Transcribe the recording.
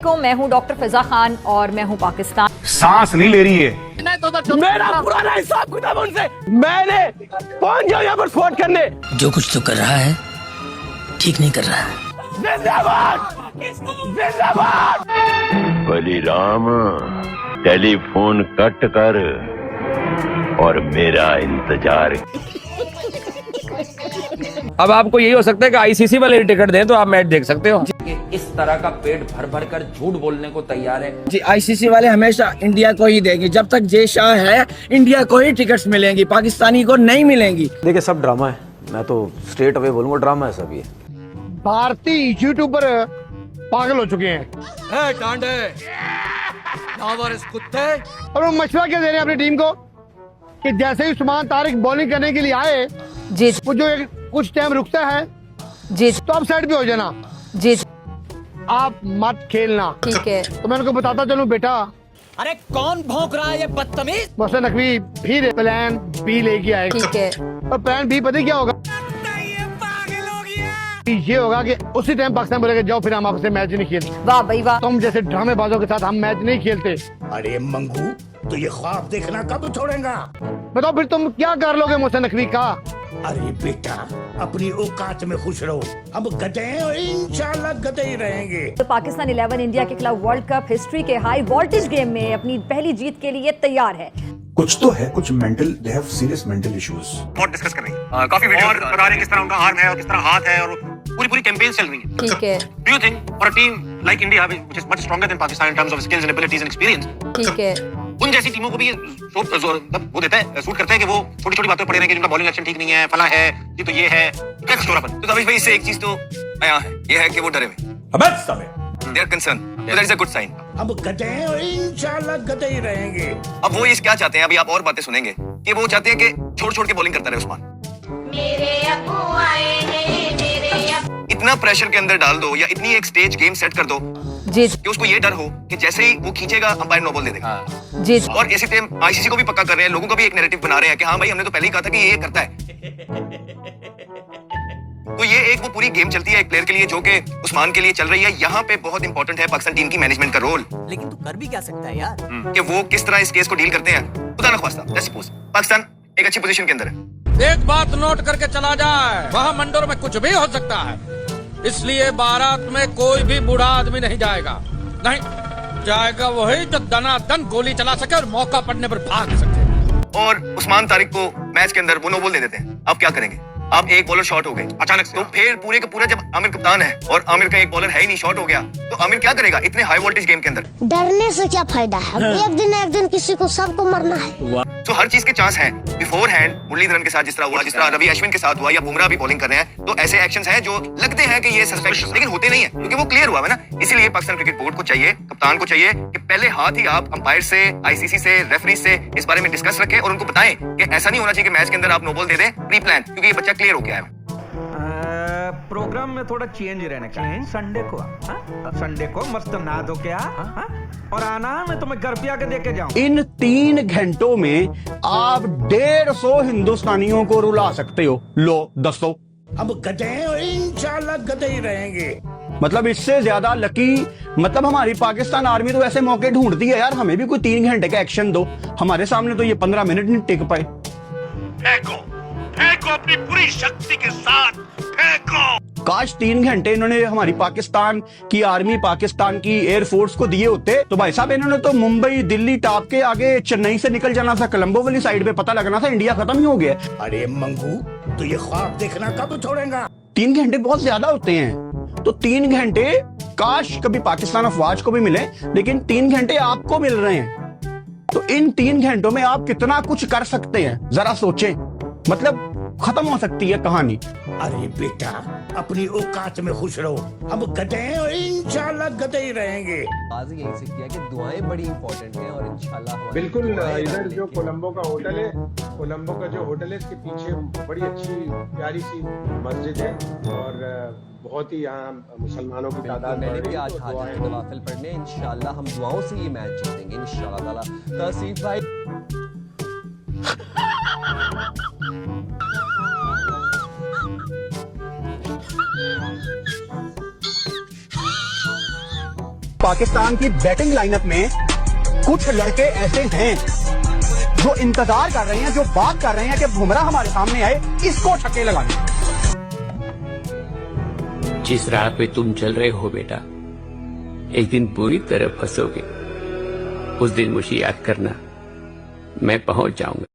मैं हूं डॉक्टर फिजा खान और मैं हूं पाकिस्तान। सांस नहीं ले रही है। मेरा पुराना हिसाब किताब उनसे मैंने पहुंच गया यहाँ पर स्क्वाट करने। जो कुछ तो कर रहा है ठीक नहीं कर रहा है। जिंदाबाद जिंदाबाद। बलिराम टेलीफोन कट कर और मेरा इंतजार। अब आपको यही हो सकता है कि आईसीसी वाले टिकट दें तो आप मैच देख सकते हो। इस तरह का पेट भर भर कर झूठ बोलने को तैयार है। जी आईसीसी वाले हमेशा इंडिया को ही देंगे। जब तक जय शाह है इंडिया को ही टिकट्स मिलेंगी, पाकिस्तानी को नहीं मिलेंगी। देखिए सब ड्रामा है, मैं तो स्ट्रेट अवे बोलूंगा ड्रामा है सब ये। भारतीय यूट्यूबर पागल हो चुके हैं। कुत्ते और वो मशवरा क्या दे रहे हैं अपनी टीम को कि जैसे ही उस्मान तारिक बॉलिंग करने के लिए आए जी वो जो कुछ टाइम रुकता है जी तो आप साइड पे हो जाना, जी आप मत खेलना। ठीक है। तो मैं उनको बताता चलूं बेटा, अरे कौन भौंक रहा है ये बदतमीज। मोहसिन नकवी फिर प्लान बी लेके आएगा। ठीक है। और प्लान बी पता क्या होगा? ये होगा कि उसी टाइम पाकिस्तान बोलेगा जाओ फिर हम आपसे मैच नहीं खेलते। वाह भाई वाह। तुम जैसे ड्रामेबाजों के साथ हम मैच नहीं खेलते। अरे मंगू तो ये ख्वाब देखना कब छोड़ेगा? बताओ फिर तुम क्या कर लोगे मोहसिन नकवी का? अरे बेटा अपनी औकात में खुश रहो, हम गधे हैं और इंशाल्लाह गधे ही रहेंगे। तो पाकिस्तान 11 इंडिया के खिलाफ वर्ल्ड कप हिस्ट्री के हाई वोल्टेज गेम में अपनी पहली जीत के लिए तैयार है। कुछ तो है, कुछ mental, they have serious mental issues. बहुत डिस्कस कर रही है, काफी वीडियो और बता रहे हैं किस तरह उनका आर्म है और किस तरह हाथ है और पूरी कैंपेन चल रही है। ठीक है। Do you think for a team like India which is much stronger than Pakistan in terms of skills and abilities and experience, ठीक है, उन जैसी टीमों को भी ये वो देता है, सूट करता है कि वो छोटी-छोटी बातों पर पड़े रहें कि जिनका बॉलिंग एक्शन ठीक नहीं है, फला है, ये तो ये है, क्या कस्टोरापन। तो अभी भाई इससे एक चीज तो आया है, ये है कि वो डरे हुए। अबे साले they are concern, that is a good sign. हम गधे हैं और इंशाल्लाह गधे ही रहेंगे। अब वो इस क्या चाहते हैं, अभी आप और बातें सुनेंगे कि वो चाहते हैं कि छोड़ के बॉलिंग करता रहे उस्मान। इतना प्रेशर के अंदर डाल दो या इतनी एक स्टेज गेम सेट कर दो जी कि उसको ये डर हो कि जैसे ही वो खींचेगा अंपायर नो बॉल दे देगा। जी। और इसी टाइम आईसीसी को भी पक्का कर रहे हैं, लोगों का भी एक नैरेटिव बना रहे हैं कि हाँ भाई हमने तो पहले ही कहा था कि ये करता है। तो ये एक वो पूरी गेम चलती है एक प्लेयर के लिए जो कि उस्मान के लिए चल रही है। यहाँ पे बहुत इंपॉर्टेंट है पाकिस्तान टीम की मैनेजमेंट का रोल। लेकिन तू कर भी क्या सकता है यार, कि वो किस तरह इस केस को डील करते हैं। खुदा ना ख्वास्ता, लेट्स सपोज पाकिस्तान एक अच्छी पोजीशन के अंदर है। एक बात नोट करके चला जाए, महामंडल में कुछ भी हो सकता है, इसलिए बारात में कोई भी बूढ़ा आदमी नहीं जाएगा। नहीं जाएगा वही जो दनादन गोली चला सके और मौका पड़ने पर भाग सके। और उस्मान तारिक को मैच के अंदर वो नो बॉल दे देते हैं। अब क्या करेंगे? आप एक बॉलर शॉट हो गए अचानक से, तो फिर पूरे का पूरा जब आमिर कप्तान है और आमिर का एक बॉलर है ही नहीं, शॉट हो गया, तो आमिर क्या करेगा इतने हाई वोल्टेज गेम के अंदर? डरने से क्या फायदा है? एक दिन किसी को सबको मरना है। तो हर चीज के चांस हैं बिफोर हैंड। मुरलीधरन के साथ जिस तरह हुआ, जिस तरह रवि अश्विन के साथ हुआ, या बुमराह भी बॉलिंग कर रहे हैं, तो ऐसे एक्शंस हैं जो लगते हैं कि ये सस्पेक्ट, लेकिन होते नहीं है क्योंकि वो क्लियर हुआ है ना। इसीलिए पाकिस्तान क्रिकेट बोर्ड को चाहिए, कप्तान को चाहिए कि पहले हाथ ही आप अंपायर से, आईसीसी से, रेफरी से इस बारे में डिस्कस रखें और उनको बताएं कि ऐसा नहीं होना चाहिए कि मैच के अंदर आप नो बॉल दे दें प्री प्लान, क्योंकि ये बच्चा क्लियर हो गया है। प्रोग्राम में थोड़ा चेंज रहने का। संडे को मस्त नहा धो के और आना, मैं तुम्हें घर पे आके देके जाऊं। इन 3 घंटों में आप 150 हिंदुस्तानियों को रुला सकते हो। लो दसो, हम गधे हैं और इंशाल्लाह गधे ही रहेंगे। मतलब इससे ज्यादा लकी, मतलब हमारी पाकिस्तान आर्मी तो ऐसे मौके ढूंढती है यार, हमें भी कोई 3 घंटे का एक्शन दो। हमारे सामने तो ये 15 मिनट नहीं टिक पाए। फेंको अपनी पूरी शक्ति के साथ फेंको। काश 3 घंटे इन्होंने हमारी पाकिस्तान की आर्मी, पाकिस्तान की एयरफोर्स को दिए होते तो भाई साहब इन्होंने तो मुंबई दिल्ली टाप के आगे चेन्नई से निकल जाना था, कोलंबो वाली साइड पे पता लगना था इंडिया खत्म ही हो गया। अरे मंगू तो ये ख्वाब देखना कब छोड़ेगा? 3 घंटे बहुत ज्यादा होते हैं, तो 3 घंटे काश कभी पाकिस्तान अफवाज को भी मिले, लेकिन 3 घंटे आपको मिल रहे हैं। तो इन 3 घंटों में आप कितना कुछ कर सकते हैं जरा सोचें, मतलब खत्म हो सकती है कहानी। अरे बेटा अपनी औकात में खुश रहो, हम गधे हैं और इंशाल्लाह गधे ही रहेंगे। आज यही सीख किया कि दुआएं बड़ी इंपॉर्टेंट हैं और इंशाल्लाह बिल्कुल। इधर जो कोलंबो का होटल है, कोलंबो का जो होटल है इसके पीछे बड़ी अच्छी प्यारी सी मस्जिद है और बहुत ही यहाँ मुसलमानों की तादाद मैंने भी आज हाजिर थे नवाफिल पढ़ने। इंशाल्लाह हम दुआओं से ये मैच जीतेंगे इंशाल्लाह ताला। तौसीफ भाई पाकिस्तान की बैटिंग लाइनअप में कुछ लड़के ऐसे हैं जो इंतजार कर रहे हैं, जो बात कर रहे हैं कि बुमराह हमारे सामने आए, इसको छक्के लगाने। जिस राह पे तुम चल रहे हो बेटा, एक दिन बुरी तरह फंसोगे। उस दिन मुझे याद करना, मैं पहुंच जाऊंगा।